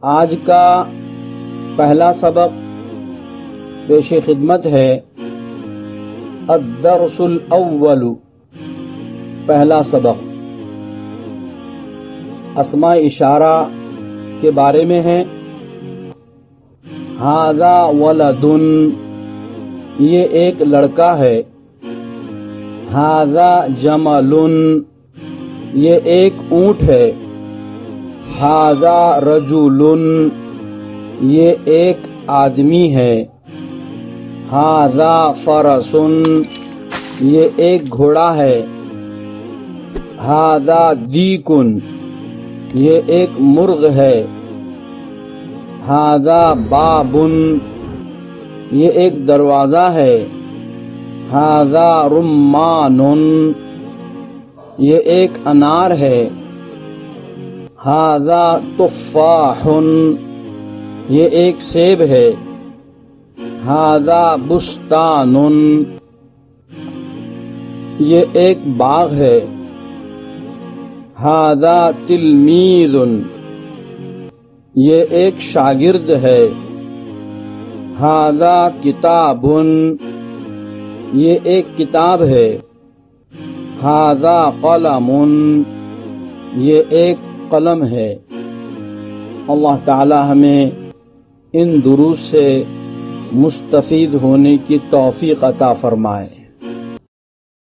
آج کا پہلا سبق پیش خدمت ہے الدرس الاول، پہلا سبق اسماء اشارہ کے بارے میں ہے۔ ھذا ولد، یہ ایک لڑکا ہے۔ ھذا جمل، یہ ایک اونٹ ہے۔ ھذا رجل، یہ ایک آدمی ہے۔ ھذا فرس، یہ ایک گھوڑا ہے۔ ھذا دیک، یہ ایک مرغ ہے۔ ھذا باب، یہ ایک دروازہ ہے۔ ھذا رمان، یہ ایک انار ہے۔ ھذا تفاح، یہ ایک سیب ہے۔ ھذا بستان، یہ ایک باغ ہے۔ ھذا تلمیذ، یہ ایک شاگرد ہے۔ ھذا کتاب، یہ ایک کتاب ہے۔ ھذا قلم، یہ ایک قلم ہے۔ اللہ تعالی ہمیں ان دروس سے مستفید ہونے کی توفیق عطا فرمائے۔